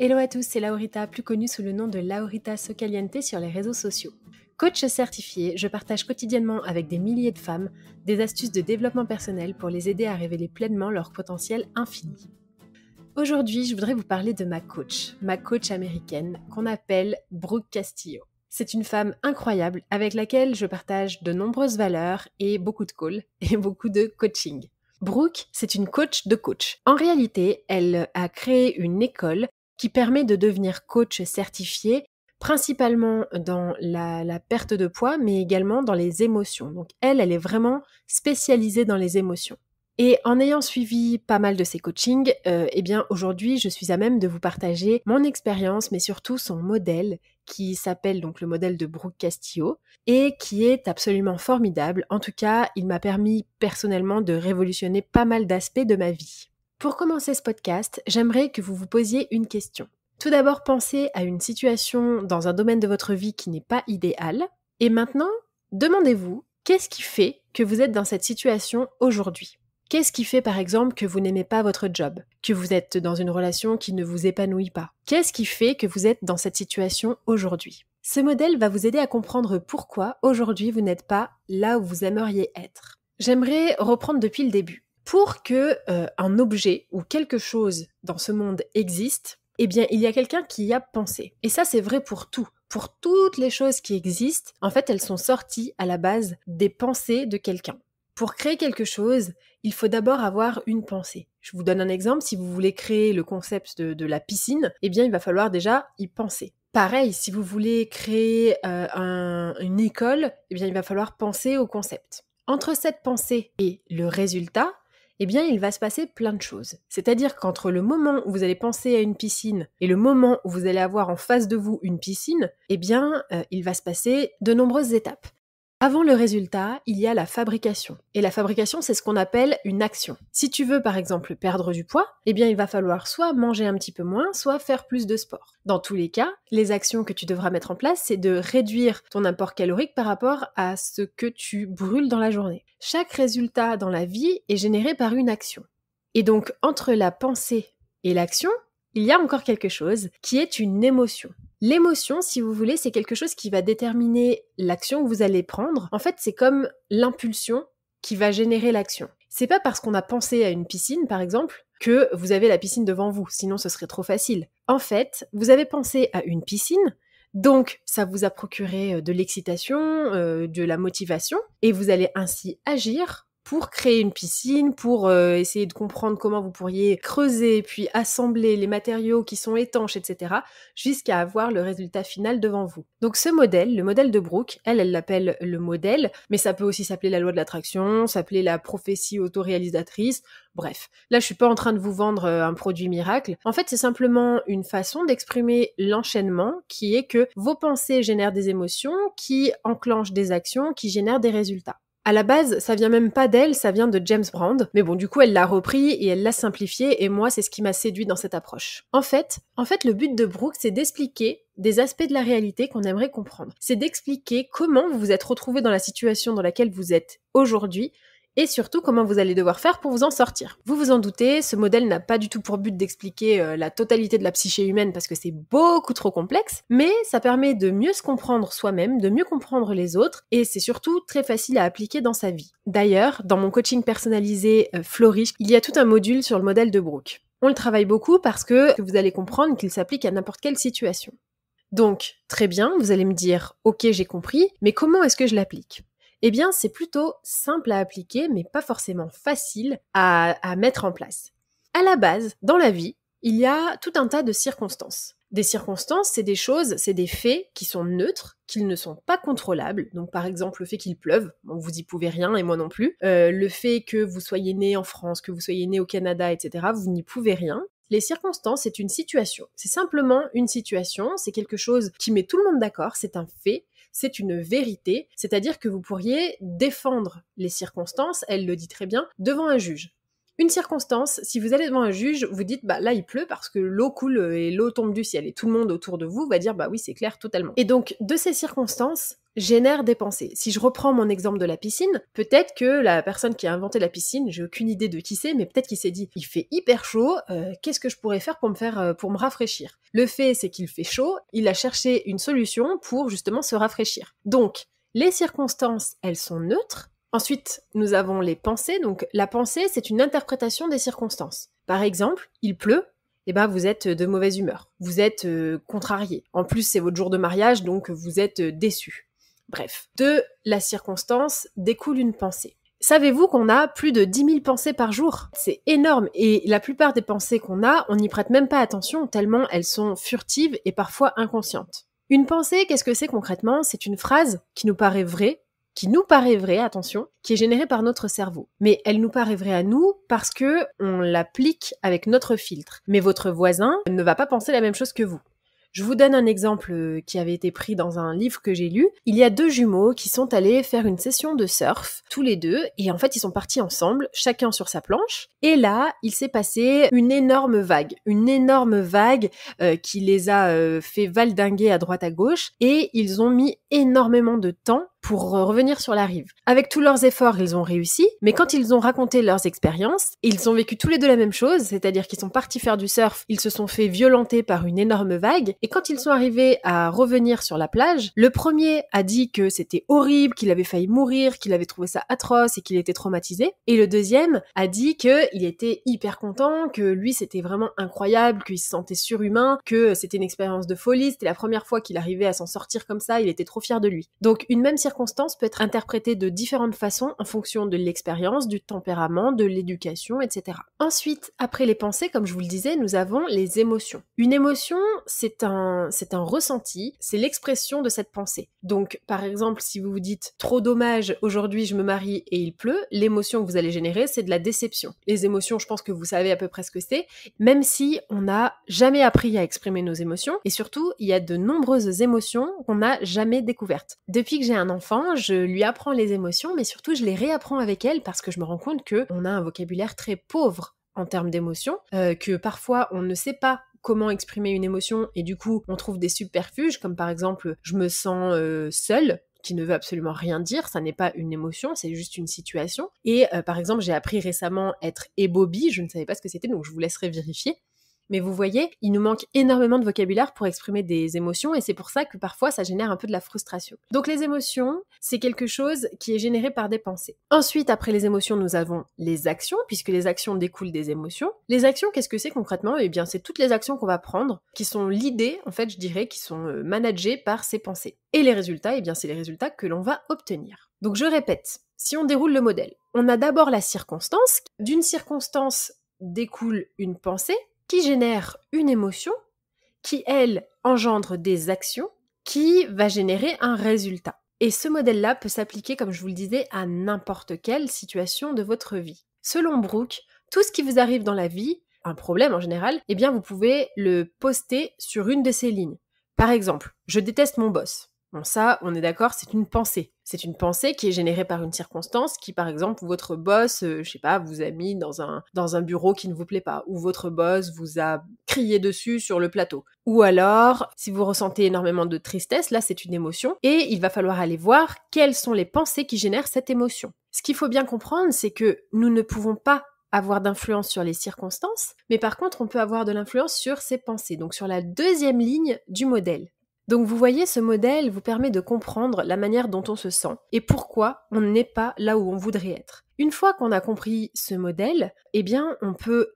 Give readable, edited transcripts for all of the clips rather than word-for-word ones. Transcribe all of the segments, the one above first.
Hello à tous, c'est Laurita, plus connue sous le nom de Laurita Socaliente sur les réseaux sociaux. Coach certifiée, je partage quotidiennement avec des milliers de femmes des astuces de développement personnel pour les aider à révéler pleinement leur potentiel infini. Aujourd'hui, je voudrais vous parler de ma coach américaine qu'on appelle Brooke Castillo. C'est une femme incroyable avec laquelle je partage de nombreuses valeurs et beaucoup de calls et beaucoup de coaching. Brooke, c'est une coach de coach. En réalité, elle a créé une école qui permet de devenir coach certifié, principalement dans la perte de poids, mais également dans les émotions. Donc elle est vraiment spécialisée dans les émotions. Et en ayant suivi pas mal de ses coachings, aujourd'hui, je suis à même de vous partager mon expérience, mais surtout son modèle, qui s'appelle donc le modèle de Brooke Castillo, et qui est absolument formidable. En tout cas, il m'a permis personnellement de révolutionner pas mal d'aspects de ma vie. Pour commencer ce podcast, j'aimerais que vous vous posiez une question. Tout d'abord, pensez à une situation dans un domaine de votre vie qui n'est pas idéal. Et maintenant, demandez-vous, qu'est-ce qui fait que vous êtes dans cette situation aujourd'hui ? Qu'est-ce qui fait par exemple que vous n'aimez pas votre job ? Que vous êtes dans une relation qui ne vous épanouit pas ? Qu'est-ce qui fait que vous êtes dans cette situation aujourd'hui ? Ce modèle va vous aider à comprendre pourquoi aujourd'hui vous n'êtes pas là où vous aimeriez être. J'aimerais reprendre depuis le début. Pour que un objet ou quelque chose dans ce monde existe, eh bien, il y a quelqu'un qui y a pensé. Et ça, c'est vrai pour tout. Pour toutes les choses qui existent, en fait, elles sont sorties à la base des pensées de quelqu'un. Pour créer quelque chose, il faut d'abord avoir une pensée. Je vous donne un exemple. Si vous voulez créer le concept de la piscine, eh bien, il va falloir déjà y penser. Pareil, si vous voulez créer une école, eh bien, il va falloir penser au concept. Entre cette pensée et le résultat, eh bien, il va se passer plein de choses. C'est-à-dire qu'entre le moment où vous allez penser à une piscine et le moment où vous allez avoir en face de vous une piscine, eh bien, il va se passer de nombreuses étapes. Avant le résultat, il y a la fabrication. Et la fabrication, c'est ce qu'on appelle une action. Si tu veux, par exemple, perdre du poids, eh bien, il va falloir soit manger un petit peu moins, soit faire plus de sport. Dans tous les cas, les actions que tu devras mettre en place, c'est de réduire ton apport calorique par rapport à ce que tu brûles dans la journée. Chaque résultat dans la vie est généré par une action. Et donc, entre la pensée et l'action, il y a encore quelque chose qui est une émotion. L'émotion, si vous voulez, c'est quelque chose qui va déterminer l'action que vous allez prendre. En fait, c'est comme l'impulsion qui va générer l'action. C'est pas parce qu'on a pensé à une piscine, par exemple, que vous avez la piscine devant vous, sinon ce serait trop facile. En fait, vous avez pensé à une piscine, donc ça vous a procuré de l'excitation, de la motivation, et vous allez ainsi agir pour créer une piscine, pour essayer de comprendre comment vous pourriez creuser, puis assembler les matériaux qui sont étanches, etc., jusqu'à avoir le résultat final devant vous. Donc ce modèle, le modèle de Brooke, elle l'appelle le modèle, mais ça peut aussi s'appeler la loi de l'attraction, s'appeler la prophétie autoréalisatrice, bref. Là, je suis pas en train de vous vendre un produit miracle. En fait, c'est simplement une façon d'exprimer l'enchaînement, qui est que vos pensées génèrent des émotions, qui enclenchent des actions, qui génèrent des résultats. À la base, ça vient même pas d'elle, ça vient de James Brown, mais bon, du coup, elle l'a repris et elle l'a simplifié, et moi, c'est ce qui m'a séduit dans cette approche. En fait, le but de Brooke, c'est d'expliquer des aspects de la réalité qu'on aimerait comprendre. C'est d'expliquer comment vous vous êtes retrouvé dans la situation dans laquelle vous êtes aujourd'hui, et surtout comment vous allez devoir faire pour vous en sortir. Vous vous en doutez, ce modèle n'a pas du tout pour but d'expliquer la totalité de la psyché humaine parce que c'est beaucoup trop complexe, mais ça permet de mieux se comprendre soi-même, de mieux comprendre les autres, et c'est surtout très facile à appliquer dans sa vie. D'ailleurs, dans mon coaching personnalisé Flourish, il y a tout un module sur le modèle de Brooke. On le travaille beaucoup parce que vous allez comprendre qu'il s'applique à n'importe quelle situation. Donc, très bien, vous allez me dire « Ok, j'ai compris, mais comment est-ce que je l'applique ?» Eh bien, c'est plutôt simple à appliquer, mais pas forcément facile à mettre en place. À la base, dans la vie, il y a tout un tas de circonstances. Des circonstances, c'est des choses, c'est des faits qui sont neutres, qui ne sont pas contrôlables. Donc par exemple, le fait qu'il pleuve, bon, vous y pouvez rien et moi non plus. Le fait que vous soyez né en France, que vous soyez né au Canada, etc., vous n'y pouvez rien. Les circonstances, c'est une situation. C'est simplement une situation, c'est quelque chose qui met tout le monde d'accord, c'est un fait. C'est une vérité, c'est-à-dire que vous pourriez défendre les circonstances, elle le dit très bien, devant un juge. Une circonstance, si vous allez devant un juge, vous dites bah là il pleut parce que l'eau coule et l'eau tombe du ciel et tout le monde autour de vous va dire bah oui c'est clair totalement. Et donc de ces circonstances, génère des pensées. Si je reprends mon exemple de la piscine, peut-être que la personne qui a inventé la piscine, j'ai aucune idée de qui c'est, mais peut-être qu'il s'est dit « il fait hyper chaud, qu'est-ce que je pourrais faire pour me rafraîchir ?» Le fait, c'est qu'il fait chaud, il a cherché une solution pour justement se rafraîchir. Donc, les circonstances, elles sont neutres. Ensuite, nous avons les pensées. Donc, la pensée, c'est une interprétation des circonstances. Par exemple, il pleut, eh ben vous êtes de mauvaise humeur, vous êtes contrarié. En plus, c'est votre jour de mariage, donc vous êtes déçu. Bref, de la circonstance découle une pensée. Savez-vous qu'on a plus de 10 000 pensées par jour? C'est énorme, et la plupart des pensées qu'on a, on n'y prête même pas attention tellement elles sont furtives et parfois inconscientes. Une pensée, qu'est-ce que c'est concrètement? C'est une phrase qui nous paraît vraie, attention, qui est générée par notre cerveau. Mais elle nous paraît vraie à nous parce que on l'applique avec notre filtre. Mais votre voisin ne va pas penser la même chose que vous. Je vous donne un exemple qui avait été pris dans un livre que j'ai lu. Il y a 2 jumeaux qui sont allés faire une session de surf, tous les deux, et en fait ils sont partis ensemble, chacun sur sa planche, et là, il s'est passé une énorme vague qui les a fait valdinguer à droite à gauche, et ils ont mis énormément de temps pour revenir sur la rive. Avec tous leurs efforts, ils ont réussi, mais quand ils ont raconté leurs expériences, ils ont vécu tous les deux la même chose, c'est-à-dire qu'ils sont partis faire du surf, ils se sont fait violenter par une énorme vague, et quand ils sont arrivés à revenir sur la plage, le premier a dit que c'était horrible, qu'il avait failli mourir, qu'il avait trouvé ça atroce et qu'il était traumatisé, et le deuxième a dit qu'il était hyper content, que lui c'était vraiment incroyable, qu'il se sentait surhumain, que c'était une expérience de folie, c'était la première fois qu'il arrivait à s'en sortir comme ça, il était trop fier de lui. Donc une même circonstance peut être interprétée de différentes façons en fonction de l'expérience, du tempérament, de l'éducation, etc. Ensuite, après les pensées, comme je vous le disais, nous avons les émotions. Une émotion, c'est un ressenti, c'est l'expression de cette pensée. Donc, par exemple, si vous vous dites « trop dommage, aujourd'hui je me marie et il pleut », l'émotion que vous allez générer, c'est de la déception. Les émotions, je pense que vous savez à peu près ce que c'est, même si on n'a jamais appris à exprimer nos émotions, et surtout, il y a de nombreuses émotions qu'on n'a jamais découvertes. Depuis que j'ai un enfant, je lui apprends les émotions, mais surtout je les réapprends avec elle parce que je me rends compte qu'on a un vocabulaire très pauvre en termes d'émotions, que parfois on ne sait pas comment exprimer une émotion et du coup on trouve des subterfuges comme par exemple je me sens seule, qui ne veut absolument rien dire, ça n'est pas une émotion, c'est juste une situation. Et par exemple j'ai appris récemment être ébobie, je ne savais pas ce que c'était donc je vous laisserai vérifier. Mais vous voyez, il nous manque énormément de vocabulaire pour exprimer des émotions et c'est pour ça que parfois ça génère un peu de la frustration. Donc les émotions, c'est quelque chose qui est généré par des pensées. Ensuite, après les émotions, nous avons les actions, puisque les actions découlent des émotions. Les actions, qu'est-ce que c'est concrètement? Eh bien, c'est toutes les actions qu'on va prendre, qui sont l'idée, en fait, je dirais, qui sont managées par ces pensées. Et les résultats, eh bien, c'est les résultats que l'on va obtenir. Donc je répète, si on déroule le modèle, on a d'abord la circonstance. D'une circonstance découle une pensée, qui génère une émotion, qui, elle, engendre des actions, qui va générer un résultat. Et ce modèle-là peut s'appliquer, comme je vous le disais, à n'importe quelle situation de votre vie. Selon Brooke, tout ce qui vous arrive dans la vie, un problème en général, eh bien vous pouvez le poster sur une de ces lignes. Par exemple, je déteste mon boss. Bon, ça, on est d'accord, c'est une pensée. C'est une pensée qui est générée par une circonstance qui, par exemple, votre boss, je sais pas, vous a mis dans un bureau qui ne vous plaît pas, ou votre boss vous a crié dessus sur le plateau. Ou alors, si vous ressentez énormément de tristesse, là, c'est une émotion, et il va falloir aller voir quelles sont les pensées qui génèrent cette émotion. Ce qu'il faut bien comprendre, c'est que nous ne pouvons pas avoir d'influence sur les circonstances, mais par contre, on peut avoir de l'influence sur ses pensées, donc sur la deuxième ligne du modèle. Donc vous voyez, ce modèle vous permet de comprendre la manière dont on se sent et pourquoi on n'est pas là où on voudrait être. Une fois qu'on a compris ce modèle, eh bien on peut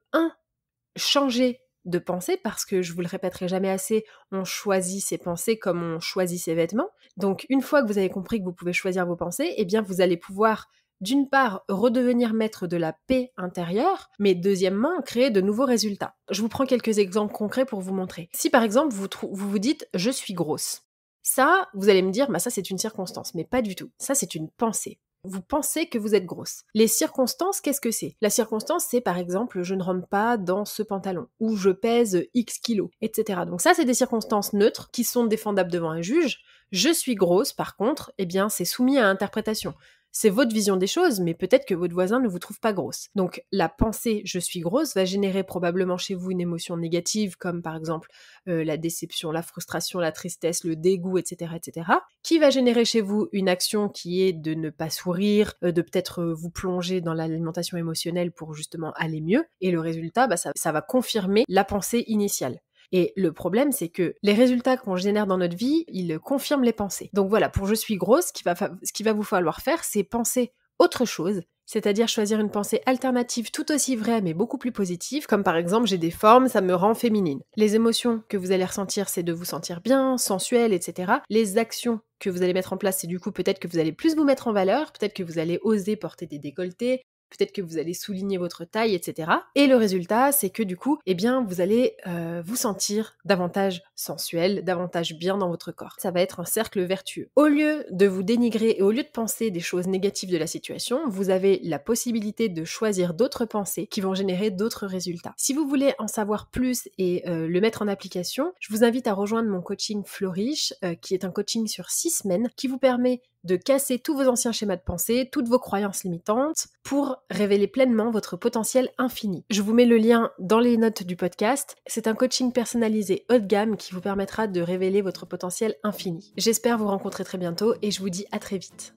changer de pensée parce que, je vous le répéterai jamais assez, on choisit ses pensées comme on choisit ses vêtements. Donc une fois que vous avez compris que vous pouvez choisir vos pensées, eh bien vous allez pouvoir d'une part, redevenir maître de la paix intérieure, mais deuxièmement, créer de nouveaux résultats. Je vous prends quelques exemples concrets pour vous montrer. Si par exemple, vous vous dites « je suis grosse », ça, vous allez me dire « ça c'est une circonstance », mais pas du tout. Ça, c'est une pensée. Vous pensez que vous êtes grosse. Les circonstances, qu'est-ce que c'est? La circonstance, c'est par exemple, je ne rentre pas dans ce pantalon, ou je pèse X kilos, etc. Donc ça, c'est des circonstances neutres qui sont défendables devant un juge. Je suis grosse, par contre, eh bien, c'est soumis à interprétation. c'est votre vision des choses, mais peut-être que votre voisin ne vous trouve pas grosse. Donc la pensée « je suis grosse » va générer probablement chez vous une émotion négative, comme par exemple la déception, la frustration, la tristesse, le dégoût, etc., etc., qui va générer chez vous une action qui est de ne pas sourire, de peut-être vous plonger dans l'alimentation émotionnelle pour justement aller mieux, et le résultat, ça va confirmer la pensée initiale. Et le problème, c'est que les résultats qu'on génère dans notre vie, ils confirment les pensées. Donc voilà, pour « je suis grosse », ce qu'il va vous falloir faire, c'est penser autre chose, c'est-à-dire choisir une pensée alternative tout aussi vraie mais beaucoup plus positive, comme par exemple « j'ai des formes, ça me rend féminine ». Les émotions que vous allez ressentir, c'est de vous sentir bien, sensuelle, etc. Les actions que vous allez mettre en place, c'est du coup peut-être que vous allez plus vous mettre en valeur, peut-être que vous allez oser porter des décolletés, peut-être que vous allez souligner votre taille, etc. Et le résultat, c'est que du coup, vous allez vous sentir davantage sensuel, davantage bien dans votre corps. Ça va être un cercle vertueux. Au lieu de vous dénigrer et au lieu de penser des choses négatives de la situation, vous avez la possibilité de choisir d'autres pensées qui vont générer d'autres résultats. Si vous voulez en savoir plus et le mettre en application, je vous invite à rejoindre mon coaching Flourish, qui est un coaching sur 6 semaines, qui vous permet de casser tous vos anciens schémas de pensée, toutes vos croyances limitantes, pour révéler pleinement votre potentiel infini. Je vous mets le lien dans les notes du podcast. C'est un coaching personnalisé haut de gamme qui vous permettra de révéler votre potentiel infini. J'espère vous rencontrer très bientôt et je vous dis à très vite.